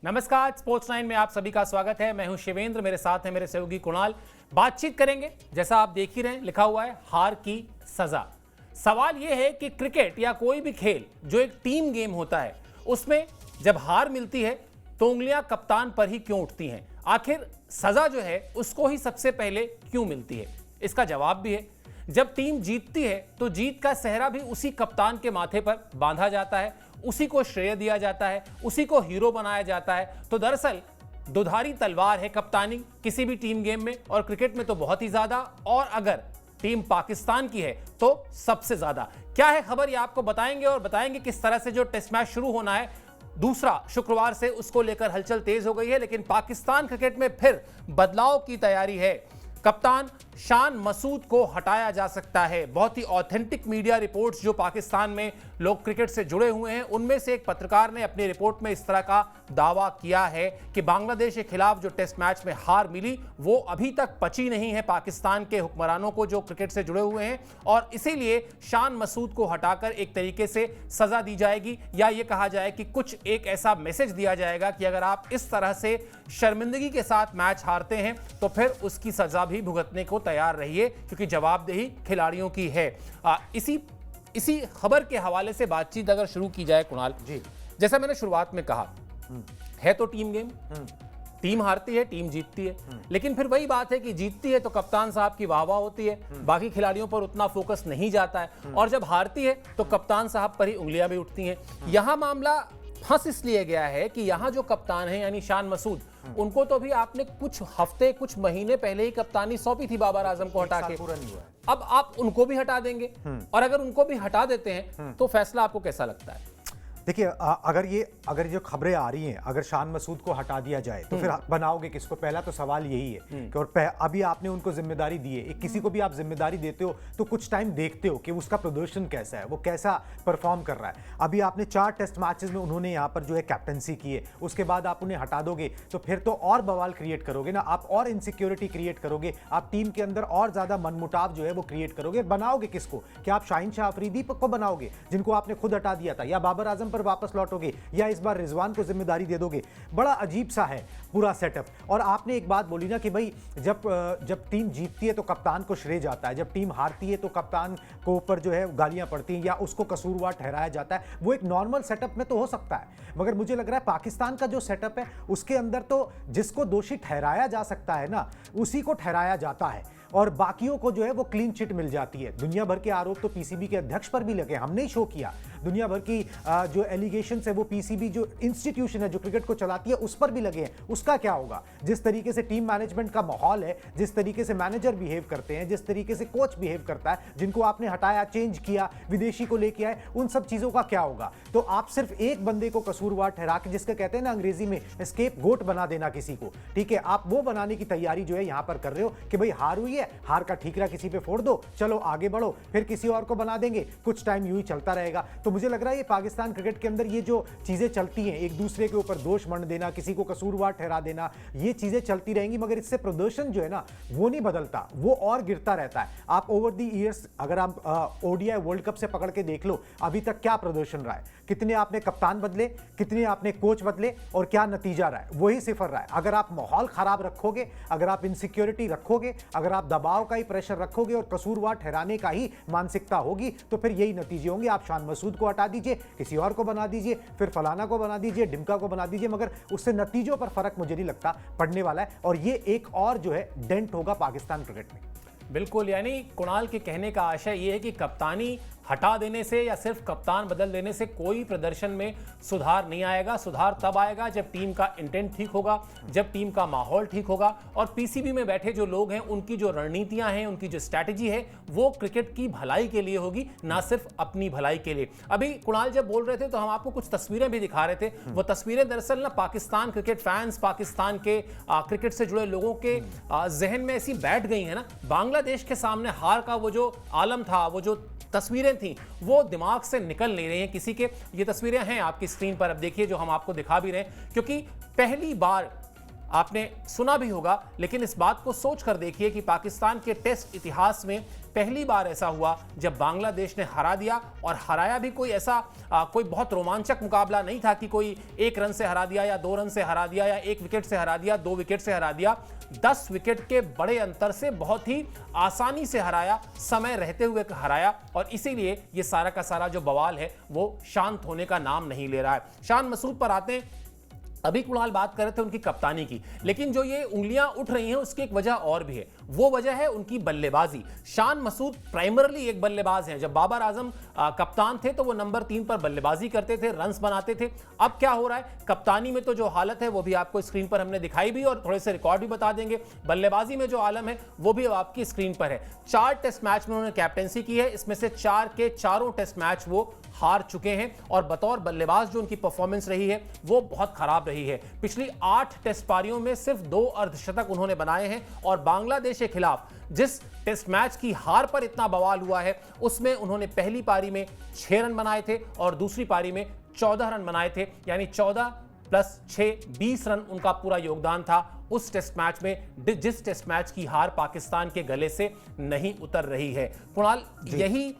नमस्कार, स्पोर्ट्स 9 में आप सभी का स्वागत है। मैं हूं शिवेंद्र, मेरे साथ है मेरे सहयोगी कुणाल। बातचीत करेंगे, जैसा आप देख ही रहे हैं, लिखा हुआ है हार की सजा। सवाल यह है कि क्रिकेट या कोई भी खेल जो एक टीम गेम होता है, उसमें जब हार मिलती है तो उंगलियां कप्तान पर ही क्यों उठती हैं? आखिर सजा जो है उसको ही सबसे पहले क्यों मिलती है? इसका जवाब भी है, जब टीम जीतती है तो जीत का सेहरा भी उसी कप्तान के माथे पर बांधा जाता है, उसी को श्रेय दिया जाता है, उसी को हीरो बनाया जाता है। तो दरअसल दुधारी तलवार है कप्तानी किसी भी टीम गेम में, और क्रिकेट में तो बहुत ही ज्यादा, और अगर टीम पाकिस्तान की है तो सबसे ज्यादा। क्या है खबर, ये आपको बताएंगे, और बताएंगे किस तरह से जो टेस्ट मैच शुरू होना है दूसरा शुक्रवार से, उसको लेकर हलचल तेज हो गई है। लेकिन पाकिस्तान क्रिकेट में फिर बदलाव की तैयारी है। कप्तान शान मसूद को हटाया जा सकता है। बहुत ही ऑथेंटिक मीडिया रिपोर्ट्स जो पाकिस्तान में लोग क्रिकेट से जुड़े हुए हैं, उनमें से एक पत्रकार ने अपनी रिपोर्ट में इस तरह का दावा किया है कि बांग्लादेश के खिलाफ जो टेस्ट मैच में हार मिली वो अभी तक पची नहीं है पाकिस्तान के हुक्मरानों को जो क्रिकेट से जुड़े हुए हैं, और इसीलिए शान मसूद को हटाकर एक तरीके से सजा दी जाएगी, या ये कहा जाए कि कुछ एक ऐसा मैसेज दिया जाएगा कि अगर आप इस तरह से शर्मिंदगी के साथ मैच हारते हैं तो फिर उसकी सजा भी भुगतने को तैयार रहिए, क्योंकि जवाबदेही खिलाड़ियों की है। इसी खबर के हवाले से बातचीत अगर शुरू की जाए कुणाल जी, जैसा मैंने शुरुआत में कहा, है तो टीम गेम, टीम हारती है, टीम जीतती है, लेकिन फिर वही बात है कि जीतती है तो कप्तान साहब की वाह-वाह होती है, बाकी खिलाड़ियों पर उतना फोकस नहीं जाता है, और जब हारती है तो कप्तान साहब पर ही उंगलियां भी उठती हैं। यहां मामला फंस इसलिए गया है कि यहां जो कप्तान है यानी शान मसूद, उनको तो भी आपने कुछ हफ्ते कुछ महीने पहले ही कप्तानी सौंपी थी बाबर आजम को हटा के, अब आप उनको भी हटा देंगे, और अगर उनको भी हटा देते हैं तो फैसला आपको कैसा लगता है? देखिए, अगर जो खबरें आ रही हैं, अगर शान मसूद को हटा दिया जाए तो फिर बनाओगे किसको? पहला तो सवाल यही है कि और अभी आपने उनको जिम्मेदारी दी है। किसी को भी आप जिम्मेदारी देते हो तो कुछ टाइम देखते हो कि उसका प्रदर्शन कैसा है, वो कैसा परफॉर्म कर रहा है। अभी आपने 4 टेस्ट मैचेस में उन्होंने यहाँ पर जो है कैप्टनसी की है, उसके बाद आप उन्हें हटा दोगे तो फिर तो और बवाल क्रिएट करोगे ना, आप और इनसिक्योरिटी क्रिएट करोगे, आप टीम के अंदर और ज्यादा मनमुटाव जो है वो क्रिएट करोगे। बनाओगे किसको? क्या आप शाहीन शाह अफरीदी को बनाओगे जिनको आपने खुद हटा दिया था, या बाबर आजम वापस लौटोगे, या इस बार रिजवान को जिम्मेदारी दे दोगे? बड़ा अजीब सा है पूरा सेटअप। और आपने एक बात बोली ना कि भाई जब टीम जीतती है तो कप्तान को श्रेय जाता है, जब टीम हारती है तो कप्तान को ऊपर जो है गालियां पड़ती हैं या उसको कसूरवार ठहराया जाता है। वो एक नॉर्मल सेटअप में तो हो सकता है, मगर मुझे लग रहा है पाकिस्तान का जो सेटअप है उसके अंदर तो जिसको दोषी ठहराया जा सकता है ना, उसी को ठहराया जाता है, और बाकियों को जो है वो क्लीन चिट मिल जाती है। दुनिया भर के आरोप तो पीसीबी के अध्यक्ष पर भी लगे, हमने ही शो किया। दुनिया भर की जो एलिगेशंस है वो पीसीबी जो इंस्टीट्यूशन है जो क्रिकेट को चलाती है उस पर भी लगे हैं। उसका क्या होगा? जिस तरीके से टीम मैनेजमेंट का माहौल है, जिस तरीके से मैनेजर बिहेव करते हैं, जिस तरीके से कोच बिहेव करता है, जिनको आपने हटाया, चेंज किया, विदेशी को लेके आए, उन सब चीजों का क्या होगा? तो आप सिर्फ एक बंदे को कसूरवार ठहरा के, जिसका कहते हैं ना अंग्रेजी में स्केप गोट बना देना किसी को, ठीक है, आप वो बनाने की तैयारी जो है यहां पर कर रहे हो कि भाई हार हुई है, हार का ठीकरा किसी पे फोड़ दो, चलो आगे बढ़ो, फिर किसी और को बना देंगे, कुछ टाइम यूं ही चलता रहेगा। तो मुझे लग रहा है ये पाकिस्तान क्रिकेट के अंदर ये जो चीजें चलती हैं, एक दूसरे के ऊपर दोष मढ़ देना, किसी को कसूरवार ठहरा देना, ये चीजें चलती रहेंगी, मगर इससे प्रदर्शन जो है ना वो नहीं बदलता, वो और गिरता रहता है। आप ओवर द ईयर्स अगर आप ओडीआई वर्ल्ड कप से पकड़ के देख लो, अभी तक क्या प्रदर्शन रहा है, कितने आपने कप्तान बदले, कितने आपने कोच बदले, और क्या नतीजा रहा है? वही सिफर रहा है। अगर आप माहौल खराब रखोगे, अगर आप इनसिक्योरिटी रखोगे, अगर आप दबाव का ही प्रेशर रखोगे और कसूरवार ठहराने का ही मानसिकता होगी, तो फिर यही नतीजे होंगे। आप शान मसूद को हटा दीजिए, किसी और को बना दीजिए, फिर फलाना को बना दीजिए, डिमका को बना दीजिए, मगर उससे नतीजों पर फर्क मुझे नहीं लगता पड़ने वाला है, और ये एक और जो है डेंट होगा पाकिस्तान क्रिकेट में। बिल्कुल, यानी कुणाल के कहने का आशय यह है कि कप्तानी हटा देने से या सिर्फ कप्तान बदल देने से कोई प्रदर्शन में सुधार नहीं आएगा। सुधार तब आएगा जब टीम का इंटेंट ठीक होगा, जब टीम का माहौल ठीक होगा, और पीसीबी में बैठे जो लोग हैं उनकी जो रणनीतियां हैं, उनकी जो स्ट्रैटेजी है वो क्रिकेट की भलाई के लिए होगी, ना सिर्फ अपनी भलाई के लिए। अभी कुणाल जब बोल रहे थे तो हम आपको कुछ तस्वीरें भी दिखा रहे थे। वो तस्वीरें दरअसल ना पाकिस्तान क्रिकेट फैंस, पाकिस्तान के क्रिकेट से जुड़े लोगों के जहन में ऐसी बैठ गई है ना, बांग्लादेश के सामने हार का वो जो आलम था, वो जो तस्वीरें थी, वो दिमाग से निकल नहीं रही हैं किसी के। ये तस्वीरें हैं आपकी स्क्रीन पर, अब देखिए, जो हम आपको दिखा भी रहे हैं, क्योंकि पहली बार आपने सुना भी होगा, लेकिन इस बात को सोच कर देखिए कि पाकिस्तान के टेस्ट इतिहास में पहली बार ऐसा हुआ जब बांग्लादेश ने हरा दिया, और हराया भी कोई ऐसा कोई बहुत रोमांचक मुकाबला नहीं था कि कोई 1 रन से हरा दिया या 2 रन से हरा दिया या 1 विकेट से हरा दिया, 2 विकेट से हरा दिया। 10 विकेट के बड़े अंतर से बहुत ही आसानी से हराया, समय रहते हुए हराया, और इसीलिए ये सारा का सारा जो बवाल है वो शांत होने का नाम नहीं ले रहा है। शान मसूद पर आते हैं। अभी कुणाल बात कर रहे थे उनकी कप्तानी की, लेकिन जो ये उंगलियां उठ रही हैं उसकी एक वजह और भी है। वो वजह है उनकी बल्लेबाजी। शान मसूद प्राइमरली एक बल्लेबाज हैं। जब बाबर आजम कप्तान थे तो वो नंबर 3 पर बल्लेबाजी करते थे, रन्स बनाते थे। अब क्या हो रहा है, कप्तानी में तो जो हालत है वो भी आपको स्क्रीन पर हमने दिखाई भी, और थोड़े से रिकॉर्ड भी बता देंगे। बल्लेबाजी में जो आलम है वो भी अब आपकी स्क्रीन पर है। 4 टेस्ट मैच में उन्होंने कैप्टेंसी की है, इसमें से 4 के चारों टेस्ट मैच वो हार चुके हैं, और बतौर बल्लेबाज जो उनकी परफॉर्मेंस रही है वो बहुत खराब रही है। पिछली 8 टेस्ट पारियों में सिर्फ 2 अर्धशतक उन्होंने बनाए हैं, और बांग्लादेश के खिलाफ जिस टेस्ट मैच की हार पर इतना बवाल हुआ है उसमें उन्होंने पहली पारी में 6 रन बनाए थे और दूसरी पारी में 14 रन बनाए थे, यानी 14 प्लस 6 20 रन उनका पूरा योगदान था उस टेस्ट मैच में, जिस टेस्ट मैच की हार पाकिस्तान के गले से नहीं उतर रही है। कुणाल, यही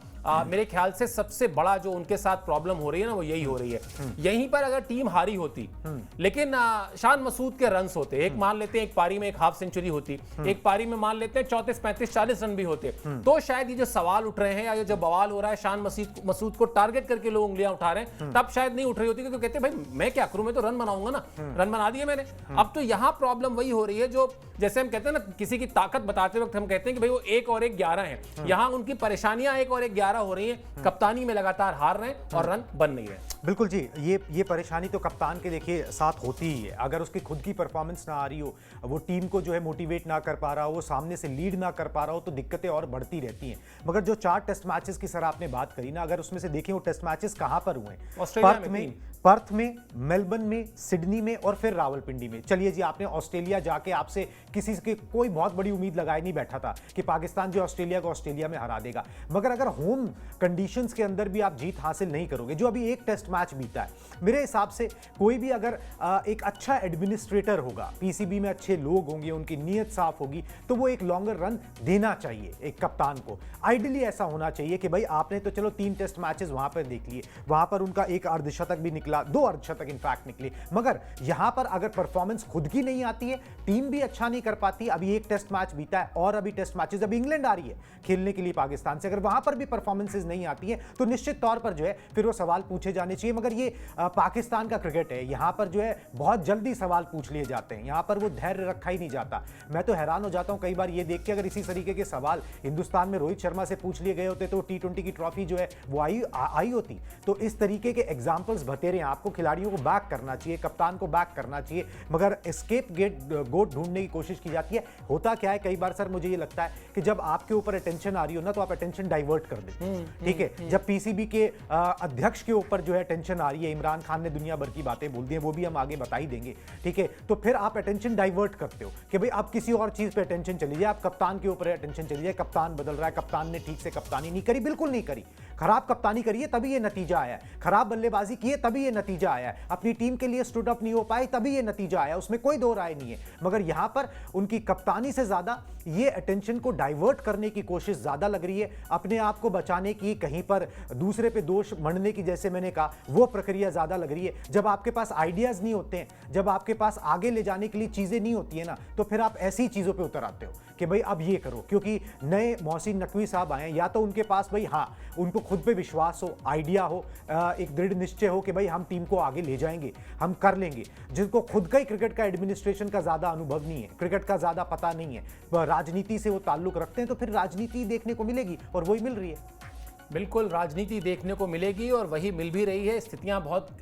मेरे ख्याल से सबसे बड़ा जो उनके साथ प्रॉब्लम हो रही है ना, वो यही हो रही है। यहीं पर अगर टीम हारी होती, लेकिन शान मसूद के रन्स होते, एक मान लेते हैं एक पारी में एक हाफ सेंचुरी होती, एक पारी में मान लेते हैं 34 35 40 रन भी होते, तो शायद ये जो सवाल उठ रहे हैं या ये जो बवाल हो रहा है शान मसूद को टारगेट करके लोग उंगलियां उठा रहे हैं, तब शायद नहीं उठ रही होती, क्योंकि कहते भाई मैं क्या करूं, मैं तो रन बनाऊंगा ना, रन बना दिए मैंने। अब तो यहां प्रॉब्लम वही हो रही है जो जैसे हम कहते हैं ना, किसी की ताकत बताते वक्त हम कहते हैं कि भाई वो 1 और 1 11 है, यहां उनकी परेशानियां 1 और 1 11 हो रही हैं। कप्तानी में लगातार हार रहे हैं और रन बन नहीं रहे। बिल्कुल जी, ये परेशानी तो कप्तान के देखिए साथ होती ही है। अगर उसकी खुद की परफॉर्मेंस ना आ रही हो, वो टीम को जो है मोटिवेट ना कर पा रहा हो, वो सामने से लीड ना कर पा रहा हो, तो दिक्कतें और बढ़ती रहती हैं। मगर जो 4 टेस्ट मैचेस की सर आपने बात करी ना, अगर उसमें से देखें वो टेस्ट मैचेस कहां पर हुए हैं, पर्थ में, मेलबर्न में, सिडनी में और फिर रावलपिंडी में। चलिए जी, आपने ऑस्ट्रेलिया जाके आपसे किसी की कोई बहुत बड़ी उम्मीद लगाए नहीं बैठा था कि पाकिस्तान जो ऑस्ट्रेलिया को ऑस्ट्रेलिया में हरा देगा, मगर अगर होम कंडीशंस के अंदर भी आप जीत हासिल नहीं करोगे, जो अभी एक टेस्ट मैच बीता है, मेरे हिसाब से कोई भी अगर एक अच्छा एडमिनिस्ट्रेटर होगा, पीसीबी में अच्छे लोग होंगे, उनकी नीयत साफ होगी, तो वो एक लॉन्गर रन देना चाहिए एक कप्तान को। आइडियली ऐसा होना चाहिए कि भाई आपने तो चलो 3 टेस्ट मैचेस वहां पर देख लिए, वहां पर उनका एक अर्धशतक भी निकला, 2 अर्धशतक इनफैक्ट निकले, मगर यहां पर अगर परफॉर्मेंस खुद की नहीं आती है, टीम भी अच्छा नहीं कर पाती। अभी एक टेस्ट मैच बीता है और अभी टेस्ट मैचेस, अभी इंग्लैंड आ रही है खेलने के लिए पाकिस्तान से, अगर वहां पर भी परफॉर्मेंसेस नहीं आती है तो निश्चित तौर पर जो है फिर वो सवाल पूछे जाने चाहिए। मगर ये पाकिस्तान का क्रिकेट है, यहां पर जो है बहुत जल्दी सवाल पूछ लिए जाते हैं, यहां पर वो धैर्य रखा ही नहीं जाता। मैं तो हैरान हो जाता हूं कई बार ये देख के, अगर इसी तरीके के सवाल हिंदुस्तान में रोहित शर्मा से पूछ लिए गए होते तो T20 की ट्रॉफी जो है वो आई होती। तो इस तरीके के एग्जाम्पल्स बतेरे हैं, आपको खिलाड़ियों को बैक करना चाहिए, कप्तान को बैक करना चाहिए, मगर एस्केप गोट ढूंढने की कोशिश की जाती है। होता क्या है, कई बार सर मुझे ये लगता है कि जब आपके ऊपर अटेंशन आ रही हो ना, तो आप अटेंशन डाइवर्ट कर देते, ठीक है। जब पीसीबी के अध्यक्ष के ऊपर जो है टेंशन आ रही है, इमरान खान ने दुनिया भर की बातें बोल दी हैं, वो भी हम आगे बता ही देंगे, ठीक है, तो फिर आप अटेंशन डाइवर्ट करते हो कि भाई अब किसी और चीज पे अटेंशन चली जाए, आप कप्तान के ऊपर अटेंशन चली जाए, कप्तान बदल रहा है, कप्तान ने ठीक से कप्तानी नहीं करी, बिल्कुल नहीं करी, खराब कप्तानी करी है तभी ये नतीजा आया है, खराब बल्लेबाजी की है तभी ये नतीजा आया है, अपनी टीम के लिए स्टूड अप नहीं हो पाए तभी ये नतीजा आया, उसमें कोई दो राय नहीं है। मगर यहां पर उनकी कप्तानी से ज्यादा ये अटेंशन को डाइवर्ट करने की कोशिश ज्यादा लग रही है, अपने आप को बचाने की, कहीं पर दूसरे पे दोष मढ़ने की, जैसे मैंने कहा, वो प्रक्रिया ज्यादा लग रही है। जब आपके पास आइडियाज नहीं होते हैं, जब आपके पास आगे ले जाने के लिए चीजें नहीं होती है ना, तो फिर आप ऐसी चीजों पे उतर आते हो कि भाई अब ये करो, क्योंकि नए मोहसिन नकवी साहब आए, या तो उनके पास भाई हाँ उनको खुद पे विश्वास हो, आइडिया हो, एक दृढ़ निश्चय हो कि भाई हम टीम को आगे ले जाएंगे, हम कर लेंगे, जिनको खुद का ही क्रिकेट का एडमिनिस्ट्रेशन का ज्यादा अनुभव नहीं है, क्रिकेट का ज्यादा पता नहीं है, राजनीति से वो ताल्लुक रखते हैं, तो फिर राजनीति देखने को मिलेगी और वही मिल रही है। बिल्कुल राजनीति देखने को मिलेगी और वही मिल भी रही है। स्थितियां बहुत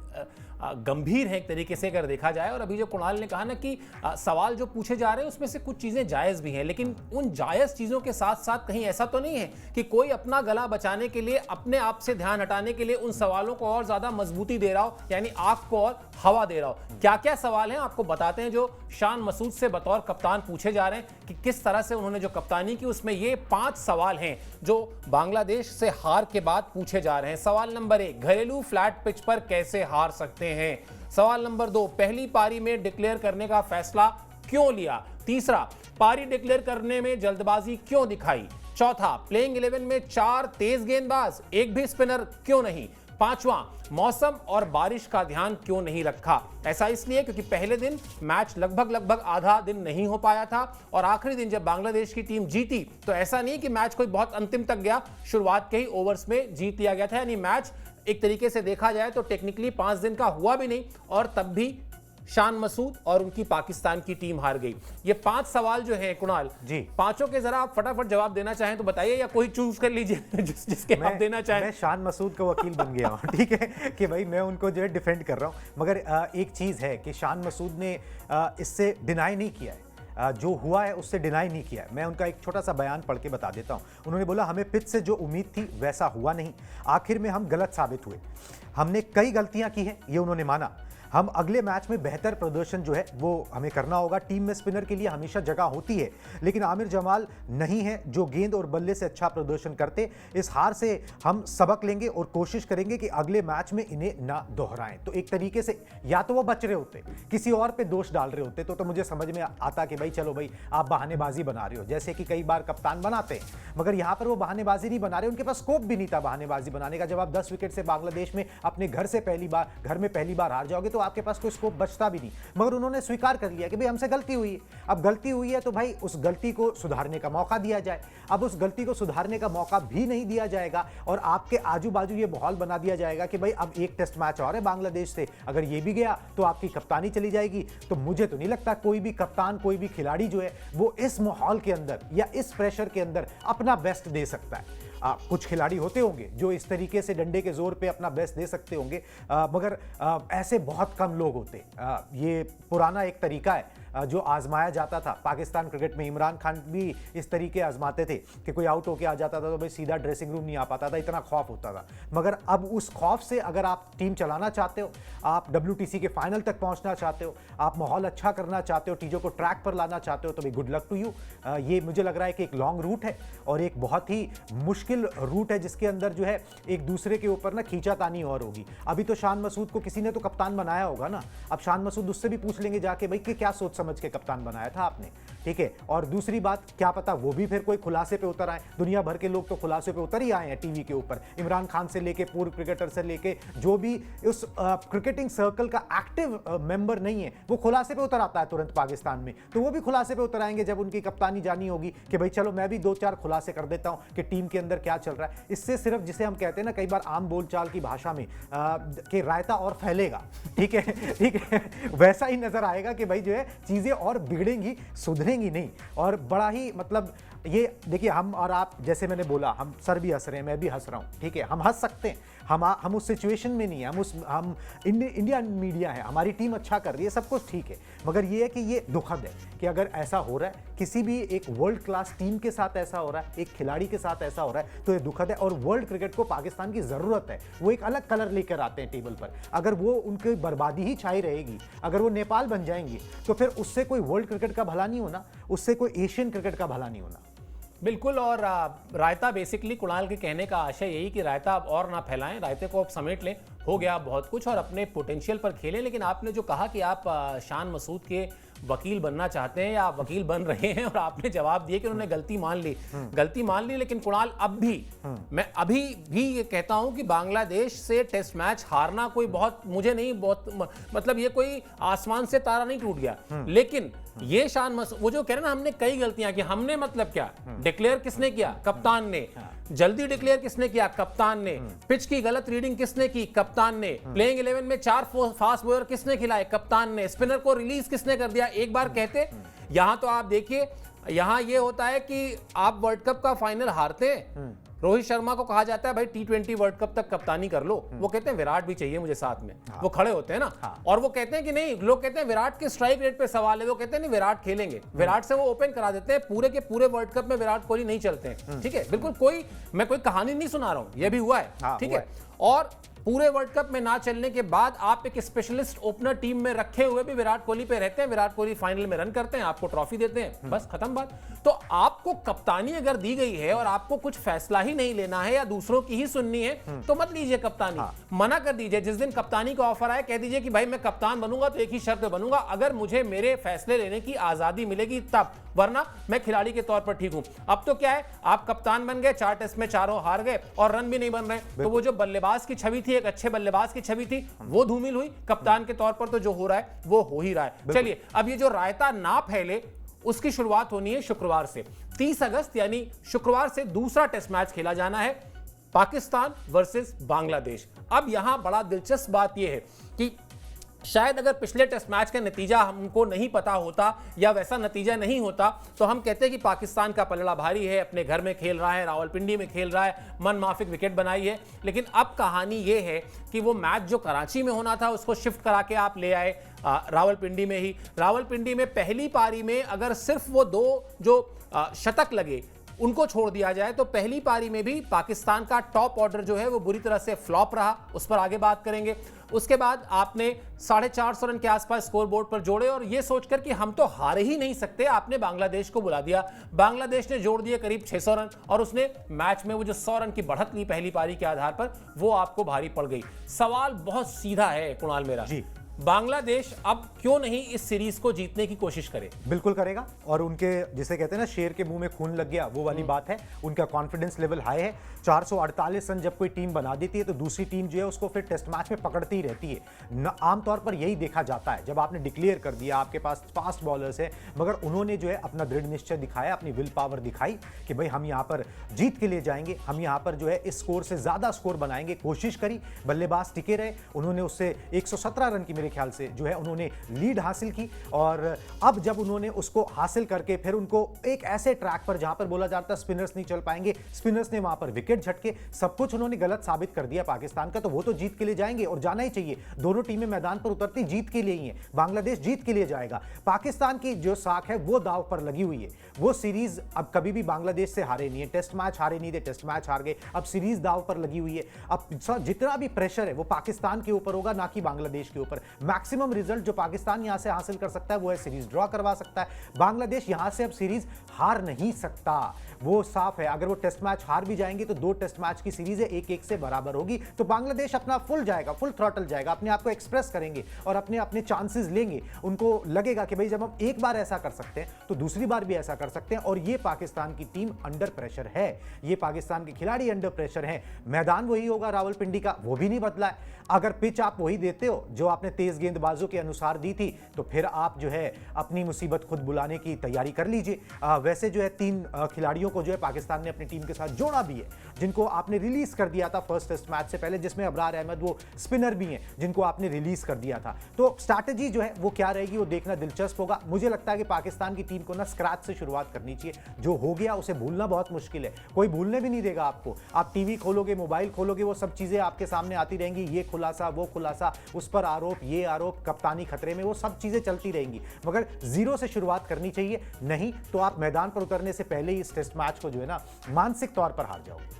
गंभीर है एक तरीके से अगर देखा जाए। और अभी जो कुणाल ने कहा ना कि सवाल जो पूछे जा रहे हैं उसमें से कुछ चीज़ें जायज़ भी हैं, लेकिन उन जायज़ चीज़ों के साथ साथ कहीं ऐसा तो नहीं है कि कोई अपना गला बचाने के लिए, अपने आप से ध्यान हटाने के लिए उन सवालों को और ज़्यादा मजबूती दे रहा हो, यानी आग को और हवा दे रहा हो। क्या क्या सवाल हैं आपको बताते हैं जो शान मसूद से बतौर कप्तान पूछे जा रहे हैं कि किस तरह से उन्होंने जो कप्तानी की, उसमें ये 5 सवाल हैं जो बांग्लादेश से हार के बाद पूछे जा रहे हैं। सवाल नंबर 1, घरेलू फ्लैट पिच पर कैसे हार सकते हैं। सवाल नंबर 2, पहली पारी में डिक्लेयर करने का फैसला क्यों लिया? तीसरा, पारी डिक्लेयर करने में जल्दबाजी क्यों दिखाई? चौथा, प्लेइंग 11 में 4 तेज गेंदबाज, एक भी स्पिनर क्यों नहीं? पांचवां, मौसम और बारिश का ध्यान क्यों नहीं रखा? ऐसा इसलिए क्योंकि पहले दिन मैच लगभग आधा दिन नहीं हो पाया था और आखिरी दिन जब बांग्लादेश की टीम जीती तो ऐसा नहीं कि मैच कोई बहुत अंतिम तक गया, शुरुआत के ही ओवर्स में जीत लिया गया था। यानी मैच एक तरीके से देखा जाए तो टेक्निकली 5 दिन का हुआ भी नहीं और तब भी शान मसूद और उनकी पाकिस्तान की टीम हार गई। ये 5 सवाल जो हैं कुणाल जी, पांचों के जरा आप फटाफट जवाब देना चाहें तो बताइए, या कोई चूज कर लीजिए जिसके आप देना चाहें। मैं शान मसूद का वकील बन गया हूँ ठीक है कि भाई मैं उनको जो है डिफेंड कर रहा हूँ, मगर एक चीज़ है कि शान मसूद ने इससे डिनाई नहीं किया है, जो हुआ है उससे डिनाई नहीं किया है। मैं उनका एक छोटा सा बयान पढ़ के बता देता हूँ। उन्होंने बोला हमें पिच से जो उम्मीद थी वैसा हुआ नहीं, आखिर में हम गलत साबित हुए, हमने कई गलतियां की हैं, ये उन्होंने माना। हम अगले मैच में बेहतर प्रदर्शन जो है वो हमें करना होगा। टीम में स्पिनर के लिए हमेशा जगह होती है, लेकिन आमिर जमाल नहीं है जो गेंद और बल्ले से अच्छा प्रदर्शन करते। इस हार से हम सबक लेंगे और कोशिश करेंगे कि अगले मैच में इन्हें ना दोहराएं। तो एक तरीके से या तो वो बच रहे होते, किसी और पे दोष डाल रहे होते तो मुझे समझ में आता कि भाई चलो भाई आप बहानेबाजी बना रहे हो, जैसे कि कई बार कप्तान बनाते हैं, मगर यहाँ पर वो बहानेबाजी नहीं बना रहे, उनके पास स्कोप भी नहीं था बहानेबाजी बनाने का। जब आप 10 विकेट से बांग्लादेश में अपने घर में पहली बार हार जाओगे तो आपके पास कोई स्कोप बचता भी नहीं। मगर उन्होंने स्वीकार कर लिया कि भाई हमसे गलती हुई है, अब गलती हुई है तो भाई उस गलती को सुधारने का मौका दिया जाए। अब उस गलती को सुधारने का मौका भी नहीं दिया जाएगा और आपके आजू बाजू ये माहौल बना दिया जाएगा कि भाई अब एक टेस्ट मैच और है बांग्लादेश से, अगर ये भी गया तो आपकी कप्तानी चली जाएगी। तो मुझे तो नहीं लगता कोई भी कप्तान, कोई भी खिलाड़ी जो है वो इस माहौल के अंदर या इस प्रेशर के अंदर अपना बेस्ट दे सकता है। कुछ खिलाड़ी होते होंगे जो इस तरीके से डंडे के जोर पे अपना बेस्ट दे सकते होंगे, मगर ऐसे बहुत कम लोग होते। ये पुराना एक तरीका है जो आजमाया जाता था पाकिस्तान क्रिकेट में। इमरान खान भी इस तरीके आजमाते थे कि कोई आउट होके आ जाता था तो भाई सीधा ड्रेसिंग रूम नहीं आ पाता था, इतना खौफ होता था। मगर अब उस खौफ से अगर आप टीम चलाना चाहते हो, आप WTC के फाइनल तक पहुंचना चाहते हो, आप माहौल अच्छा करना चाहते हो, चीज़ों को ट्रैक पर लाना चाहते हो, तो भाई गुड लक टू यू। ये मुझे लग रहा है कि एक लॉन्ग रूट है और एक बहुत ही मुश्किल रूट है जिसके अंदर जो है एक दूसरे के ऊपर ना खींचातानी और होगी। अभी तो शान मसूद को किसी ने तो कप्तान बनाया होगा ना, अब शान मसूद उससे भी पूछ लेंगे जाके भाई कि क्या सोच समझ के कप्तान बनाया था आपने, ठीक है। और दूसरी बात, क्या पता वो भी फिर कोई खुलासे पे उतर आए। दुनिया भर के लोग तो खुलासे पे उतर ही आए हैं टीवी के ऊपर, इमरान खान से लेके पूर्व क्रिकेटर से लेके जो भी उस क्रिकेटिंग सर्कल का एक्टिव मेंबर नहीं है वो खुलासे पे उतर आता है तुरंत पाकिस्तान में। तो वो भी खुलासे पे उतर आएंगे जब उनकी कप्तानी जानी होगी कि भाई चलो मैं भी 2-4 खुलासे कर देता हूं कि टीम के अंदर क्या चल रहा है। इससे सिर्फ, जिसे हम कहते हैं ना कई बार आम बोलचाल की भाषा में कि रायता और फैलेगा, ठीक है ठीक है, वैसा ही नजर आएगा कि भाई जो है चीजें और बिगड़ेंगी, सुधरेंगी नहीं। और बड़ा ही मतलब ये देखिए, हम और आप, जैसे मैंने बोला, हम सर भी हंस रहे हैं, मैं भी हंस रहा हूँ, ठीक है, हम हंस सकते हैं, हम उस सिचुएशन में नहीं है, हम इंडियन मीडिया है, हमारी टीम अच्छा कर रही है, सब कुछ ठीक है। मगर ये है कि ये दुखद है कि अगर ऐसा हो रहा है, किसी भी एक वर्ल्ड क्लास टीम के साथ ऐसा हो रहा है, एक खिलाड़ी के साथ ऐसा हो रहा है, तो ये दुखद है। और वर्ल्ड क्रिकेट को पाकिस्तान की ज़रूरत है, वो एक अलग कलर लेकर आते हैं टेबल पर। अगर वो उनकी बर्बादी ही छाई रहेगी, अगर वो नेपाल बन जाएंगी, तो फिर उससे कोई वर्ल्ड क्रिकेट का भला नहीं होना, उससे कोई एशियन क्रिकेट का भला नहीं होना। बिल्कुल। और रायता बेसिकली कुणाल के कहने का आशय यही कि रायता अब और ना फैलाएं, रायते को अब समेट लें, हो गया बहुत कुछ, और अपने पोटेंशियल पर खेलें। लेकिन आपने जो कहा कि आप शान मसूद के वकील बनना चाहते हैं या आप वकील बन रहे हैं, और आपने जवाब दिया कि उन्होंने गलती मान ली, लेकिन कुणाल अब भी, मैं अभी भी ये कहता हूं कि बांग्लादेश से टेस्ट मैच हारना कोई बहुत, मुझे नहीं बहुत, मतलब ये कोई आसमान से तारा नहीं टूट गया। लेकिन ये शान मसूद, वो जो कह रहे हैं ना हमने कई गलतियां की, हमने मतलब क्या, डिक्लेयर किसने किया? कप्तान ने। जल्दी डिक्लेयर किसने किया? कप्तान ने। पिच की गलत रीडिंग किसने की? कप्तान ने। प्लेइंग 11 में 4 फास्ट बॉलर किसने खिलाए? कप्तान ने। स्पिनर को रिलीज किसने कर दिया? एक बार कहते, यहां तो आप देखिए, यहां ये होता है कि आप वर्ल्ड कप का फाइनल हारते हैं, रोहित शर्मा को कहा जाता है भाई T20 वर्ल्ड कप तक कप्तानी कर लो, वो कहते हैं विराट भी चाहिए मुझे साथ में, वो खड़े होते हैं ना, और वो कहते हैं कि नहीं, लोग कहते हैं विराट के स्ट्राइक रेट पे सवाल है, वो कहते हैं नहीं विराट खेलेंगे, विराट से वो ओपन करा देते हैं, पूरे के पूरे वर्ल्ड कप में विराट कोहली नहीं चलते हैं, ठीक है, बिल्कुल, मैं कोई कहानी नहीं सुना रहा हूं, ये भी हुआ है, ठीक है। और पूरे वर्ल्ड कप में ना चलने के बाद आप एक स्पेशलिस्ट ओपनर टीम में रखे हुए भी विराट कोहली पे रहते हैं, विराट कोहली फाइनल में रन करते हैं, आपको ट्रॉफी देते हैं, बस खत्म बात। तो आपको कप्तानी अगर दी गई है और आपको कुछ फैसला ही नहीं लेना है या दूसरों की ही सुननी है, तो मत लीजिए कप्तानी। मना कर दीजिए। जिस दिन कप्तानी का ऑफर आए कह दीजिए कि भाई मैं कप्तान बनूंगा तो एक ही शर्त पे बनूंगा, अगर मुझे मेरे फैसले लेने की आजादी मिलेगी तब, वरना मैं खिलाड़ी के तौर पर ठीक हूं। अब तो क्या है, आप कप्तान बन गए, 4 टेस्ट में चारों हार गए और रन भी नहीं बन रहे, तो वो जो बल्लेबाज की छवि थी, एक अच्छे बल्लेबाज की छवि थी, वो धूमिल हुई। कप्तान के तौर पर तो जो हो रहा है वो हो ही रहा है। चलिए, अब ये जो रायता ना फैले उसकी शुरुआत होनी है शुक्रवार से। 30 अगस्त यानी शुक्रवार से दूसरा टेस्ट मैच खेला जाना है, पाकिस्तान वर्सेस बांग्लादेश। अब यहां बड़ा दिलचस्प बात यह है कि शायद अगर पिछले टेस्ट मैच का नतीजा हमको नहीं पता होता या वैसा नतीजा नहीं होता तो हम कहते कि पाकिस्तान का पलड़ा भारी है, अपने घर में खेल रहा है, रावलपिंडी में खेल रहा है, मन माफिक विकेट बनाई है। लेकिन अब कहानी ये है कि वो मैच जो कराची में होना था उसको शिफ्ट करा के आप ले आए रावलपिंडी में ही। रावलपिंडी में पहली पारी में अगर सिर्फ वो 2 जो शतक लगे उनको छोड़ दिया जाए तो पहली पारी में भी पाकिस्तान का टॉप ऑर्डर जो है वो बुरी तरह से फ्लॉप रहा, उस पर आगे बात करेंगे। उसके बाद आपने 450 रन के आसपास स्कोर बोर्ड पर जोड़े और यह सोचकर कि हम तो हार ही नहीं सकते, आपने बांग्लादेश को बुला दिया। बांग्लादेश ने जोड़ दिए करीब 600 रन और उसने मैच में वो जो 100 रन की बढ़त ली पहली पारी के आधार पर, वो आपको भारी पड़ गई। सवाल बहुत सीधा है कुणाल मेरा जी, बांग्लादेश अब क्यों नहीं इस सीरीज को जीतने की कोशिश करे? बिल्कुल करेगा। और उनके जिसे कहते हैं ना शेर के मुंह में खून लग गया, वो वाली बात है। उनका कॉन्फिडेंस लेवल हाई है। 448 रन जब कोई टीम बना देती है तो दूसरी टीम जो है उसको फिर टेस्ट मैच में पकड़ती ही रहती है। आमतौर पर यही देखा जाता है। जब आपने डिक्लेयर कर दिया, आपके पास फास्ट बॉलर्स है, मगर उन्होंने जो है अपना दृढ़ निश्चय दिखाया, अपनी विल पावर दिखाई कि भाई हम यहाँ पर जीत के लिए जाएंगे, हम यहाँ पर जो है इस स्कोर से ज्यादा स्कोर बनाएंगे, कोशिश करी, बल्लेबाज टिके रहे, उन्होंने उससे 117 रन की मेरे ख्याल से जो है उन्होंने लीड हासिल की। और अब जब उन्होंने उसको हासिल करके फिर उनको एक ऐसे ट्रैक पर जहां पर बोला जाता है स्पिनर्स नहीं चल पाएंगे, स्पिनर्स ने वहां पर विकेट झटके, सब कुछ उन्होंने गलत साबित कर दिया पाकिस्तान का, तो वो तो जीत के लिए जाएंगे और जाना ही चाहिए। दोनों टीमें मैदान पर उतरती जीत के लिए ही है। बांग्लादेश जीत के लिए जाएगा। पाकिस्तान की जो साख है वो दाव पर लगी हुई है। वो सीरीज अब कभी भी बांग्लादेश से हारे नहीं है, टेस्ट मैच हारे नहीं थे, टेस्ट मैच हार गए, अब सीरीज दाव पर लगी हुई है। अब जितना भी प्रेशर है वो पाकिस्तान के ऊपर होगा, ना कि बांग्लादेश के ऊपर। मैक्सिमम रिजल्ट जो पाकिस्तान यहां से हासिल कर सकता है वो है सीरीज ड्रॉ करवा सकता है। बांग्लादेश यहां से अब सीरीज हार नहीं सकता, वो साफ है। अगर वो टेस्ट मैच हार भी जाएंगे तो 2 टेस्ट मैच की सीरीज है, 1-1 से बराबर होगी, तो बांग्लादेश अपना फुल जाएगा, फुल थ्रॉटल जाएगा, अपने आप को एक्सप्रेस करेंगे और अपने अपने चांसेस लेंगे। उनको लगेगा कि भाई जब हम एक बार ऐसा कर सकते हैं तो दूसरी बार भी ऐसा कर सकते हैं। और ये पाकिस्तान की टीम अंडर प्रेशर है, ये पाकिस्तान के खिलाड़ी अंडर प्रेशर हैं। मैदान वही होगा रावलपिंडी का, वो भी नहीं बदला है। अगर पिच आप वही देते हो जो आपने तेज गेंदबाजों के अनुसार दी थी, तो फिर आप जो है अपनी मुसीबत खुद बुलाने की तैयारी कर लीजिए। वैसे जो है 3 खिलाड़ियों को जो है पाकिस्तान ने अपनी टीम के साथ जोड़ा भी है, जिनको आपने रिलीज कर दिया था फर्स्ट टेस्ट मैच से पहले, जिसमें अबरार अहमद वो स्पिनर भी हैं जिनको आपने रिलीज कर दिया था। तो स्ट्रैटेजी जो है वो क्या रहेगी वो देखना दिलचस्प होगा। मुझे लगता है कि पाकिस्तान की टीम को ना स्क्रैच से शुरुआत करनी चाहिए। जो हो गया उसे भूलना बहुत मुश्किल है, कोई भूलने भी नहीं देगा आपको। आप टीवी खोलोगे, मोबाइल खोलोगे, वो सब चीजें आपके सामने आती रहेंगी, ये खुलासा वो खुलासा, उस पर आरोप ये आरोप, कप्तानी खतरे में, वो सब चीजें चलती रहेंगी। मगर जीरो से शुरुआत करनी चाहिए, नहीं तो आप मैदान पर उतरने से पहले ही इस टेस्ट मैच को जो है ना मानसिक तौर पर हार जाओगे।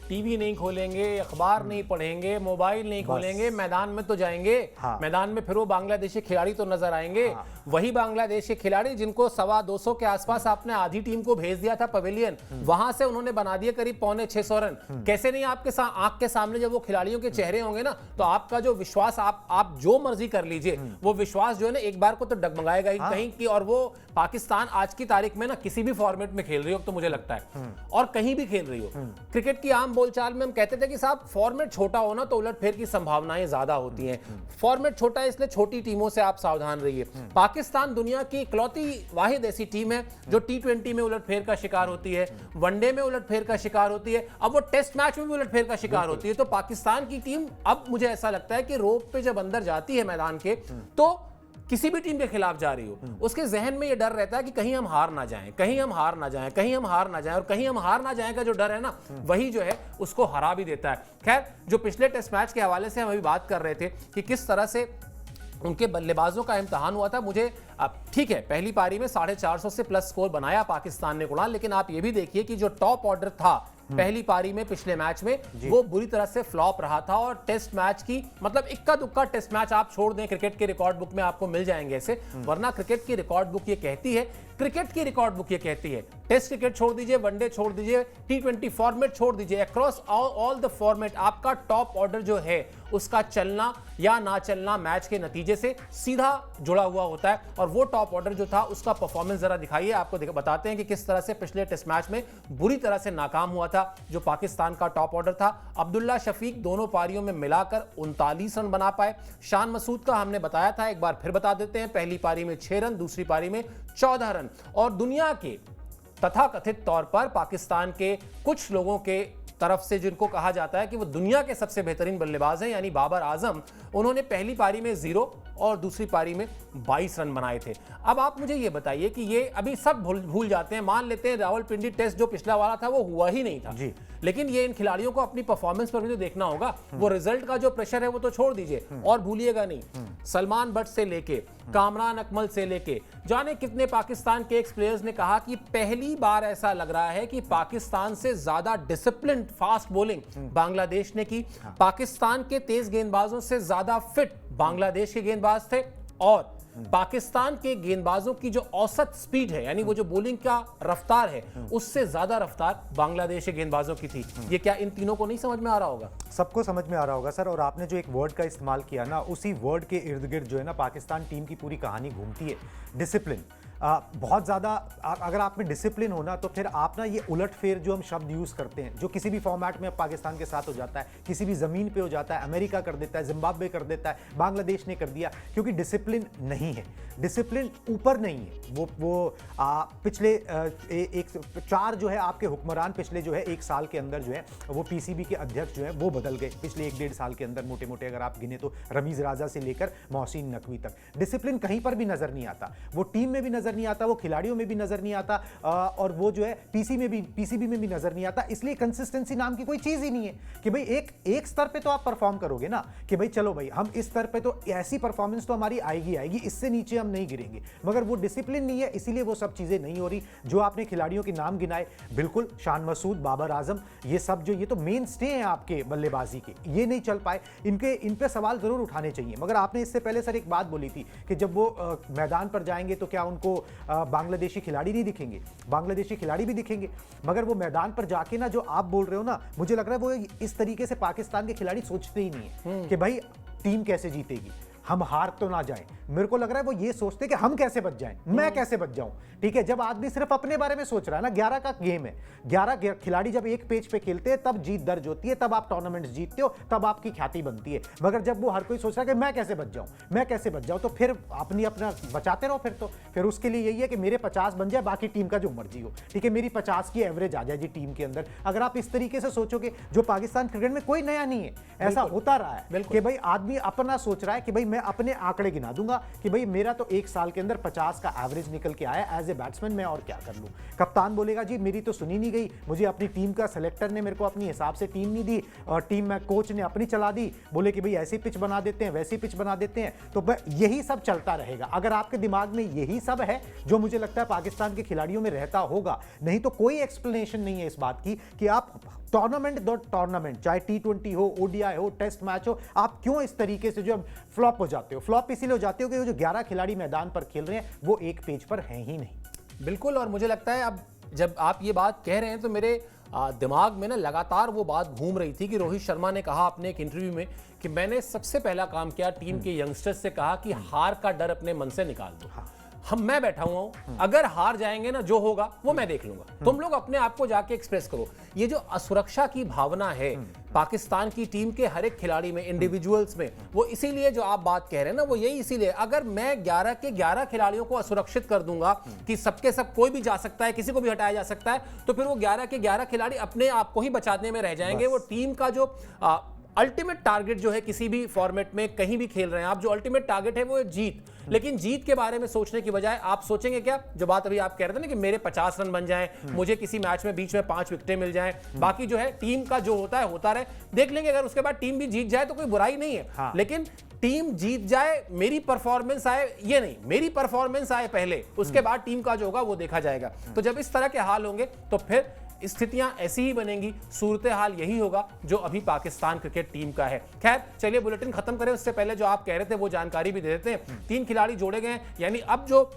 टीवी नहीं खोलेंगे, अखबार नहीं पढ़ेंगे, मोबाइल नहीं खोलेंगे, मैदान में तो जाएंगे। हाँ। मैदान में फिर वो बांग्लादेशी खिलाड़ी तो नजर आएंगे। हाँ। वही बांग्लादेशी खिलाड़ी जिनको 225 के आसपास आपने आधी टीम को भेज दिया था पवेलियन, वहां से उन्होंने बना दिए करीब 625 रन। कैसे नहीं आपके आंख के सामने जब वो खिलाड़ियों के चेहरे होंगे ना, तो आपका जो विश्वास, आप जो मर्जी कर लीजिए, वो विश्वास जो है ना एक बार को तो डगमगाएगा ही कहीं की। और वो पाकिस्तान आज की तारीख में ना किसी भी फॉर्मेट में खेल रही हो तो मुझे लगता है, और कहीं भी खेल रही हो, क्रिकेट की आम बोलचाल में हम कहते थे कि साहब फॉर्मेट छोटा हो ना तो उलटफेर की संभावनाएं ज्यादा होती हैं। फॉर्मेट छोटा है इसलिए छोटी टीमों से आप सावधान रहिए। पाकिस्तान दुनिया की इकलौती वाहिद ऐसी टीम है जो T20 में उलटफेर का शिकार होती है, वनडे में उलटफेर का शिकार होती है, अब वो टेस्ट मैच में भी उलटफेर का शिकार होती है। तो पाकिस्तान की टीम अब मुझे ऐसा लगता है कि रोप पे जब अंदर जाती है मैदान के, तो किसी भी टीम के खिलाफ जा रही हो, उसके जहन में ये डर रहता है कि कहीं हम हार ना जाएं, कहीं हम हार ना जाएं, कहीं हम हार ना जाएं। और कहीं हम हार ना जाएं का जो डर है ना, वही जो है उसको हरा भी देता है। खैर, जो पिछले टेस्ट मैच के हवाले से हम अभी बात कर रहे थे कि किस तरह से उनके बल्लेबाजों का इम्तिहान हुआ था, मुझे अब ठीक है पहली पारी में 450 से प्लस स्कोर बनाया पाकिस्तान ने कुणाल, लेकिन आप ये भी देखिए कि जो टॉप ऑर्डर था पहली पारी में पिछले मैच में वो बुरी तरह से फ्लॉप रहा था और टेस्ट मैच की मतलब इक्का दुक्का टेस्ट मैच आप छोड़ दें, क्रिकेट के रिकॉर्ड बुक में आपको मिल जाएंगे ऐसे, वरना क्रिकेट की रिकॉर्ड बुक ये कहती है, क्रिकेट की रिकॉर्ड बुक ये कहती है, टेस्ट क्रिकेट छोड़ दीजिए, वनडे छोड़ दीजिए, टी20 फॉर्मेट छोड़ दीजिए, अक्रॉस ऑल द फॉर्मेट आपका टॉप ऑर्डर जो है उसका चलना या ना चलना मैच के नतीजे से सीधा जुड़ा हुआ होता है। और वो टॉप ऑर्डर जो था उसका परफॉर्मेंस जरा दिखाइए, आपको बताते हैं कि किस तरह से पिछले टेस्ट मैच में बुरी तरह से नाकाम हुआ था जो पाकिस्तान का टॉप ऑर्डर था। अब्दुल्ला शफीक दोनों पारियों में मिलाकर 39 रन बना पाए। शान मसूद का हमने बताया था, एक बार फिर बता देते हैं, पहली पारी में 6 रन, दूसरी पारी में 14 रन। और दुनिया के तथाकथित तौर पर पाकिस्तान के कुछ लोगों के तरफ से जिनको कहा जाता है कि वो दुनिया के सबसे बेहतरीन बल्लेबाज हैं, यानी बाबर आजम, उन्होंने पहली पारी में 0 और दूसरी पारी में 22 रन बनाए थे। अब आप मुझे ये बताइए कि ये अभी सब भूल जाते हैं, मान लेते हैं रावलपिंडी टेस्ट जो पिछला वाला था वो हुआ ही नहीं था जी, लेकिन ये इन खिलाड़ियों को अपनी परफॉर्मेंस पर भी तो देखना होगा। वो रिजल्ट का जो प्रेशर है वो तो छोड़ दीजिए और भूलिएगा नहीं, सलमान बट से लेके कामरान अकमल से लेके जाने कितने पाकिस्तान के एक्स प्लेयर्स ने कहा कि पहली बार ऐसा लग रहा है कि पाकिस्तान से ज्यादा डिसिप्लिन फास्ट बॉलिंग बांग्लादेश ने की। पाकिस्तान के तेज गेंदबाजों से ज्यादा फिट बांग्लादेश के गेंदबाज थे और पाकिस्तान के गेंदबाजों की जो औसत स्पीड है, यानी वो जो बॉलिंग का रफ्तार है, उससे ज्यादा रफ्तार बांग्लादेश के गेंदबाजों की थी। ये क्या इन तीनों को नहीं समझ में आ रहा होगा? सबको समझ में आ रहा होगा सर। और आपने जो एक वर्ड का इस्तेमाल किया ना, उसी वर्ड के इर्द गिर्द जो है ना पाकिस्तान टीम की पूरी कहानी घूमती है, डिसिप्लिन। बहुत ज़्यादा अगर आप में डिसिप्लिन होना तो फिर आप ना ये उलट फेर जो हम शब्द यूज़ करते हैं, जो किसी भी फॉर्मेट में पाकिस्तान के साथ हो जाता है, किसी भी ज़मीन पे हो जाता है, अमेरिका कर देता है, जिम्बाब्वे कर देता है, बांग्लादेश ने कर दिया, क्योंकि डिसिप्लिन नहीं है, डिसिप्लिन ऊपर नहीं है। वो पिछले 4 जो है आपके हुक्मरान पिछले जो है 1 साल के अंदर जो है वो पीसीबी के अध्यक्ष जो है वो बदल गए पिछले 1-1.5 साल के अंदर, मोटे मोटे अगर आप गिने तो रमीज़ राजा से लेकर मोहसिन नकवी तक। डिसिप्लिन कहीं पर भी नज़र नहीं आता, वो टीम में भी नज़र नहीं आता, वो खिलाड़ियों में भी नजर नहीं आता, और वो जो है पीसीबी में भी नजर नहीं आता। इसलिए कंसिस्टेंसी नाम की कोई चीज ही नहीं है कि भाई एक स्तर पे तो आप परफॉर्म करोगे ना, कि भाई चलो भाई हम इस स्तर पे तो ऐसी परफॉर्मेंस तो हमारी आएगी, इससे नीचे हम नहीं गिरेंगे, मगर वो डिसिप्लिन नहीं है, इसीलिए वो सब चीजें नहीं हो रही। जो आपने खिलाड़ियों के नाम गिनाए, बिल्कुल शान मसूद, बाबर आजम, ये सब जो ये तो मेन स्टे हैं आपके बल्लेबाजी के, ये नहीं चल पाए, इन पे सवाल जरूर उठाने चाहिए। मगर आपने इससे पहले सर एक बात बोली थी कि जब वो मैदान पर जाएंगे तो क्या उनको बांग्लादेशी खिलाड़ी नहीं दिखेंगे? बांग्लादेशी खिलाड़ी भी दिखेंगे, मगर वो मैदान पर जाके ना जो आप बोल रहे हो ना, मुझे लग रहा है वो इस तरीके से पाकिस्तान के खिलाड़ी सोचते ही नहीं है कि भाई टीम कैसे जीतेगी, हम हार तो ना जाएं। मेरे को लग रहा है वो ये सोचते कि हम कैसे बच जाएं, मैं कैसे बच जाऊं। ठीक है, जब आदमी सिर्फ अपने बारे में सोच रहा है ना, 11 का गेम है, 11 खिलाड़ी जब एक पेज पे खेलते हैं तब जीत दर्ज होती है, तब आप टूर्नामेंट्स जीतते हो, तब आपकी ख्याति बनती है। मगर जब वो हर कोई सोच रहा है कि मैं कैसे बच जाऊं, तो फिर अपना बचाते रहो। फिर उसके लिए यही है कि मेरे 50 बन जाए, बाकी टीम का जो मर्जी हो, ठीक है, मेरी 50 की एवरेज आ जाए जी टीम के अंदर। अगर आप इस तरीके से सोचोगे, जो पाकिस्तान क्रिकेट में कोई नया नहीं है, ऐसा होता रहा है कि भाई आदमी अपना सोच रहा है कि भाई मैं अपने आंकड़े गिना दूंगा कि भाई मेरा तो 1 साल के अंदर 50 का एवरेज निकल के आया, एज ए बैट्समैन मैं और क्या कर लूं। कप्तान बोलेगा जी मेरी तो सुनी नहीं गई, मुझे अपनी टीम का सेलेक्टर ने मेरे को अपनी हिसाब से टीम नहीं दी, और टीम में कोच ने अपनी चला दी, बोले कि भाई ऐसी पिच बना देते हैं, वैसी पिच बना देते हैं, तो यही सब चलता रहेगा। अगर आपके दिमाग में यही सब है, जो मुझे लगता है पाकिस्तान के खिलाड़ियों में रहता होगा, नहीं तो कोई एक्सप्लेनेशन नहीं है इस बात की कि आप टूर्नामेंट चाहे T20 हो, ODI हो, टेस्ट मैच हो, आप क्यों इस तरीके से जो फ्लॉप हो जाते हो। फ्लॉप इसीलिए हो जाते हो कि वो जो 11 खिलाड़ी मैदान पर खेल रहे हैं वो एक पेज पर हैं ही नहीं। बिल्कुल, और मुझे लगता है अब जब आप ये बात कह रहे हैं तो मेरे दिमाग में ना लगातार वो बात घूम रही थी कि रोहित शर्मा ने कहा अपने एक इंटरव्यू में कि मैंने सबसे पहला काम किया, टीम के यंगस्टर्स से कहा कि हार का डर अपने मन से निकाल दो। मैं बैठा हुआ हूं, अगर हार जाएंगे ना, जो होगा वो मैं देख लूंगा, तुम लोग अपने आप को जाके एक्सप्रेस करो। ये जो असुरक्षा की भावना है पाकिस्तान की टीम के हर एक खिलाड़ी में, इंडिविजुअल्स में, वो इसीलिए जो आप बात कह रहे हैं ना, वो यही इसीलिए, अगर मैं 11 के 11 खिलाड़ियों को असुरक्षित कर दूंगा कि सबके सब कोई भी जा सकता है, किसी को भी हटाया जा सकता है, तो फिर वो 11 के 11 खिलाड़ी अपने आप को ही बचाने में रह जाएंगे। वो टीम का जो अल्टीमेट टारगेट जो है, किसी भी फॉर्मेट में कहीं भी खेल रहे हैं आप, जो अल्टीमेट टारगेट है वो है जीत। लेकिन जीत के बारे में सोचने की बजाय आप सोचेंगे क्या, जो बात अभी आप कह रहे थे ना कि मेरे 50 रन बन जाएं, मुझे किसी मैच में बीच में 5 विकेटें मिल जाएं, बाकी जो है टीम का जो होता है होता रहे, देख लेंगे। अगर उसके बाद टीम भी जीत जाए तो कोई बुराई नहीं है। हाँ। लेकिन टीम जीत जाए, मेरी परफॉर्मेंस आए, ये नहीं, मेरी परफॉर्मेंस आए पहले, उसके बाद टीम का जो होगा वो देखा जाएगा। तो जब इस तरह के हाल होंगे तो फिर स्थितियां ऐसी ही बनेंगी, सूरत हाल यही होगा जो अभी पाकिस्तान क्रिकेट टीम का है। खैर चलिए बुलेटिन खत्म करें, उससे पहले जो आप कह रहे थे वो जानकारी भी दे देते हैं। 3 खिलाड़ी जोड़े गए, यानी अब जो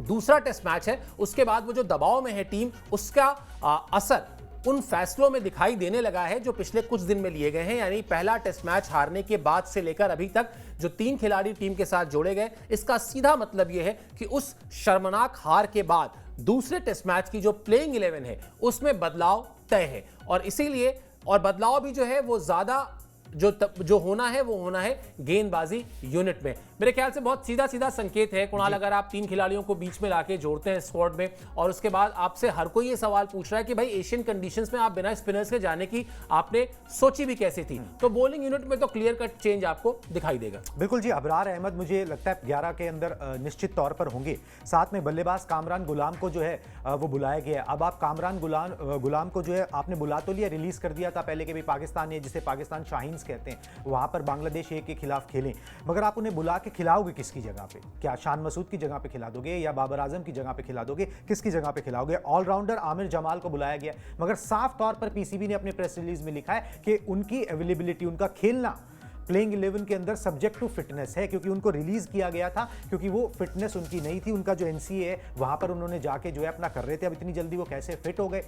दूसरा टेस्ट मैच है उसके बाद वो जो दबाव में है टीम, उसका असर उन फैसलों में दिखाई देने लगा है जो पिछले कुछ दिन में लिए गए हैं। यानी पहला टेस्ट मैच हारने के बाद से लेकर अभी तक जो 3 खिलाड़ी टीम के साथ जोड़े गए, इसका सीधा मतलब यह है कि उस शर्मनाक हार के बाद दूसरे टेस्ट मैच की जो प्लेइंग 11 है उसमें बदलाव तय है। और इसीलिए, और बदलाव भी जो है वो ज्यादा जो होना है वो होना है गेंदबाजी यूनिट में। मेरे ख्याल से बहुत सीधा सीधा संकेत है कुणाल, अगर आप 3 खिलाड़ियों को बीच में लाके जोड़ते हैं स्क्वाड में, और उसके बाद आपसे हर कोई ये सवाल पूछ रहा है कि भाई एशियन कंडीशंस में आप बिना स्पिनर्स के जाने की आपने सोची भी कैसे थी, तो बॉलिंग यूनिट में तो क्लियर कट चेंज आपको दिखाई देगा। बिल्कुल जी, अबरार अहमद मुझे लगता है 11 के अंदर निश्चित तौर पर होंगे। साथ में बल्लेबाज कामरान गुलाम को जो है वो बुलाया गया है। अब आप कामरान गुलाम को जो है आपने बुला तो लिया, रिलीज कर दिया था पहले कि भाई पाकिस्तान है, जिसे पाकिस्तान शाहीन्स कहते हैं, वहां पर बांग्लादेश ए के खिलाफ खेलें, मगर आप उन्हें बुला के खिलाओगे किसकी जगह पे? क्या शान मसूद की जगह पे खिला दोगे या बाबर आजम की जगह पे खिला दोगे? किसकी जगह पे खिलाओगे? ऑलराउंडर आमिर जमाल को बुलाया गया, मगर साफ तौर पर पीसीबी ने अपने प्रेस रिलीज में लिखा है कि उनकी अवेलेबिलिटी, उनका खेलना प्लेइंग 11 के अंदर सब्जेक्ट टू फिटनेस है, क्योंकि उनको रिलीज किया गया था क्योंकि वो फिटनेस उनकी नहीं थी। उनका जो एनसीए है वहां पर उन्होंने जाके जो है अपना कर रहे थे। अब इतनी जल्दी वो कैसे फिट हो गए?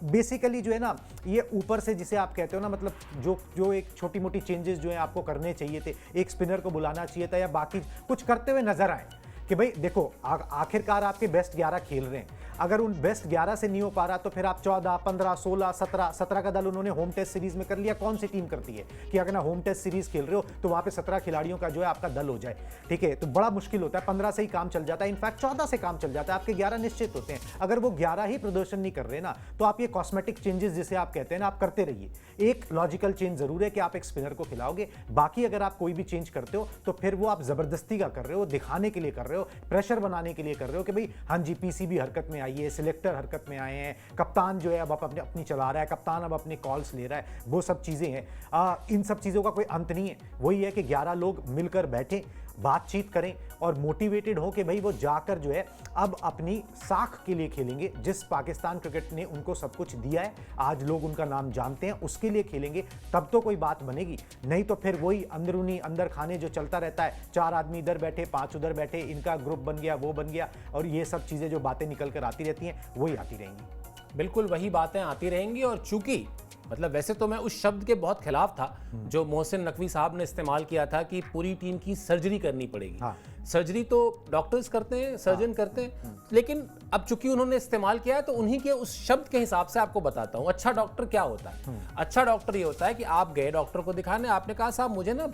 बेसिकली जो है ना, ये ऊपर से जिसे आप कहते हो ना, मतलब जो एक छोटी मोटी चेंजेस जो है आपको करने चाहिए थे, एक स्पिनर को बुलाना चाहिए था या बाकी कुछ करते हुए नजर आए कि भाई देखो आखिरकार आपके बेस्ट 11 खेल रहे हैं। अगर उन बेस्ट 11 से नहीं हो पा रहा तो फिर आप 14, 15, 16, 17 का दल उन्होंने होम टेस्ट सीरीज में कर लिया। कौन सी टीम करती है कि अगर ना होम टेस्ट सीरीज खेल रहे हो तो वहां पे 17 खिलाड़ियों का जो है आपका दल हो जाए, ठीक है? तो बड़ा मुश्किल होता है। 15 से ही काम चल जाता है, इनफैक्ट 14 से काम चल जाता है, आपके 11 निश्चित होते हैं। अगर वो 11 ही प्रदर्शन नहीं कर रहे ना, तो आप ये कॉस्मेटिक चेंजेस जिसे आप कहते हैं ना, आप करते रहिए। एक लॉजिकल चेंज जरूर है कि आप एक स्पिनर को खिलाओगे, बाकी अगर आप कोई भी चेंज करते हो तो फिर वो आप जबरदस्ती का कर रहे हो, दिखाने के लिए कर रहे हो, प्रेशर बनाने के लिए कर रहे हो कि भाई हाँ जी पीसीबी हरकत में आई है, सिलेक्टर हरकत में आए हैं, कप्तान जो है अब अपनी चला रहा है, कप्तान अब अपने कॉल्स ले रहा है, वो सब चीजें हैं। इन सब चीजों का कोई अंत नहीं है। वही है कि 11 लोग मिलकर बैठें, बातचीत करें और मोटिवेटेड हो कि भाई वो जाकर जो है अब अपनी साख के लिए खेलेंगे। जिस पाकिस्तान क्रिकेट ने उनको सब कुछ दिया है, आज लोग उनका नाम जानते हैं, उसके लिए खेलेंगे, तब तो कोई बात बनेगी। नहीं तो फिर वही अंदरूनी अंदर खाने जो चलता रहता है, 4 आदमी इधर बैठे, 5 उधर बैठे, इनका ग्रुप बन गया, वो बन गया, और ये सब चीजें जो बातें निकल कर आती रहती हैं वही आती रहेंगी। बिल्कुल वही बातें आती रहेंगी। और चूंकि मतलब वैसे तो मैं उस शब्द के बहुत खिलाफ था जो मोहसिन नकवी साहब ने इस्तेमाल किया था कि पूरी टीम की सर्जरी करनी पड़ेगी। हाँ। सर्जरी तो डॉक्टर्स करते हैं, सर्जन करते हैं, लेकिन अब चूंकि उन्होंने इस्तेमाल किया है तो उन्हीं के उस शब्द के हिसाब से आपको बताता हूं। अच्छा डॉक्टर क्या होता है? अच्छा डॉक्टर ये होता है कि आप गए डॉक्टर को दिखाने, आपने कहा साहब मुझे ना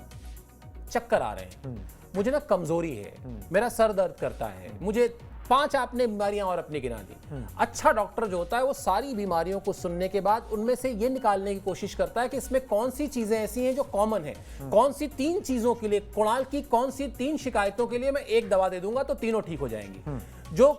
चक्कर आ रहे हैं, मुझे ना कमजोरी है, मेरा सर दर्द करता है, मुझे 5 आपने बीमारियां और अपनी गिना दी। अच्छा डॉक्टर जो होता है वो सारी बीमारियों को सुनने के बाद उनमें से ये निकालने की कोशिश करता है कि इसमें कौन सी चीजें ऐसी हैं जो कॉमन है, कौन सी 3 चीजों के लिए, कुणाल की कौन सी 3 शिकायतों के लिए मैं एक दवा दे दूंगा तो तीनों ठीक हो जाएंगी। जो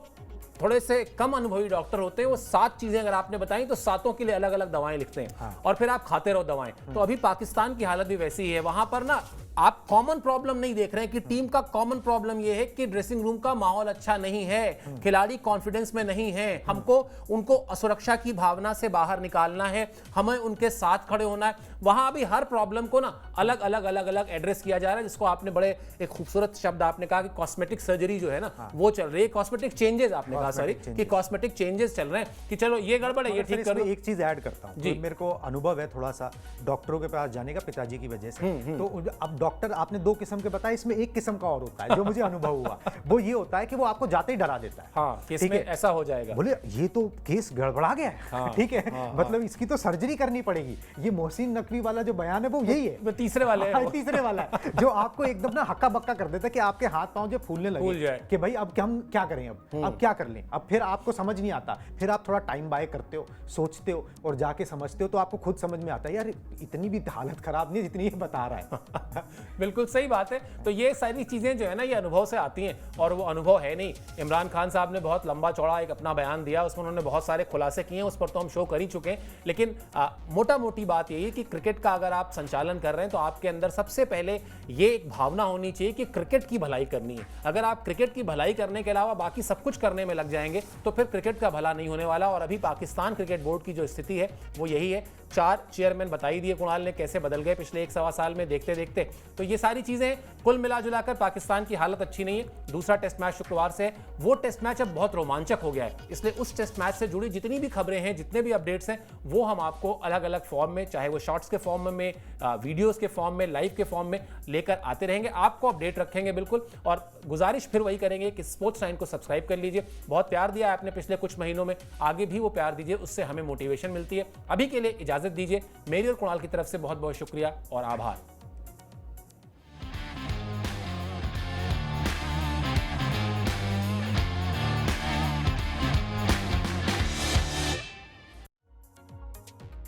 थोड़े से कम अनुभवी डॉक्टर होते हैं वो 7 चीजें अगर आपने बताई तो 7 के लिए अलग अलग दवाएं लिखते हैं। और फिर आप खाते रहो दवाएं। तो अभी पाकिस्तान की हालत भी वैसी ही है। वहां पर ना आप कॉमन प्रॉब्लम नहीं देख रहे हैं कि टीम का कॉमन प्रॉब्लम यह है कि ड्रेसिंग रूम का माहौल अच्छा नहीं है, खिलाड़ी कॉन्फिडेंस में नहीं है, हमको उनको असुरक्षा की भावना से बाहर निकालना है, हमें उनके साथ खड़े होना है। वहां अभी हर प्रॉब्लम को ना अलग अलग एड्रेस किया जा रहा है, जिसको आपने बड़े एक खूबसूरत शब्द आपने कहा कि कॉस्मेटिक सर्जरी जो है ना वो चल रही है, कॉस्मेटिक चेंजेस आपने कहा, सॉरी, कि कॉस्मेटिक चेंजेस चल रहे हैं कि चलो ये गड़बड़ है, ये ठीक करो। एक चीज ऐड करता हूं, तो मेरे को अनुभव है थोड़ा सा डॉक्टरों के पास जाने का पिताजी की वजह से। तो अब डॉक्टर आपने 2 किस्म के बताए, इसमें एक किस्म का और होता है जो मुझे अनुभव हुआ, वो ये होता है कि वो आपको जाते ही डरा देता है। हाँ, केस में ऐसा हो जाएगा, बोले ये तो केस गड़बड़ा गया है। हाँ, ठीक है, मतलब इसकी तो सर्जरी करनी पड़ेगी। ये मोहसिन नकवी वाला जो बयान है वो यही है, तीसरे वाले है, तीसरे वाला है जो आपको एकदम ना हक्का बक्का कर देता है कि आपके हाथ पांव जो फूलने लगे कि भाई अब हम क्या करें, अब क्या कर लें। अब फिर आपको समझ नहीं आता, फिर आप थोड़ा टाइम बाय करते हो, सोचते हो और जाके समझते हो, तो आपको खुद समझ में आता है यार इतनी भी हालत खराब नहीं जितनी ये बता रहा है। बिल्कुल सही बात है। तो ये सारी चीजें जो है ना, ये अनुभव से आती हैं, और वो अनुभव है नहीं। इमरान खान साहब ने बहुत लंबा चौड़ा एक अपना बयान दिया, उसमें उन्होंने बहुत सारे खुलासे किए हैं, उस पर तो हम शो कर ही चुके हैं। लेकिन मोटा मोटी बात यही है कि क्रिकेट का अगर आप संचालन कर रहे हैं तो आपके अंदर सबसे पहले ये एक भावना होनी चाहिए कि क्रिकेट की भलाई करनी है। अगर आप क्रिकेट की भलाई करने के अलावा बाकी सब कुछ करने में लग जाएंगे तो फिर क्रिकेट का भला नहीं होने वाला। और अभी पाकिस्तान क्रिकेट बोर्ड की जो स्थिति है वो यही है। 4 चेयरमैन बताई दिए कुणाल ने, कैसे बदल गए पिछले 1 सवा साल में देखते देखते। तो ये सारी चीजें कुल मिला जुलाकर पाकिस्तान की हालत अच्छी नहीं है। दूसरा टेस्ट मैच शुक्रवार से है, वो टेस्ट मैच अब बहुत रोमांचक हो गया है, इसलिए उस टेस्ट मैच से जुड़ी जितनी भी खबरें हैं, जितने भी अपडेट्स हैं, वो हम आपको अलग अलग फॉर्म में, चाहे वो शॉर्ट्स के फॉर्म में, वीडियोस के फॉर्म में, लाइव के फॉर्म में लेकर आते रहेंगे, आपको अपडेट रखेंगे बिल्कुल। और गुजारिश फिर वही करेंगे कि स्पोर्ट्स 9 को सब्सक्राइब कर लीजिए। बहुत प्यार दिया है आपने पिछले कुछ महीनों में, आगे भी वो प्यार दीजिए, उससे हमें मोटिवेशन मिलती है। अभी के लिए इजाजत दीजिए। मेरी और कुणाल की तरफ से बहुत बहुत शुक्रिया और आभार।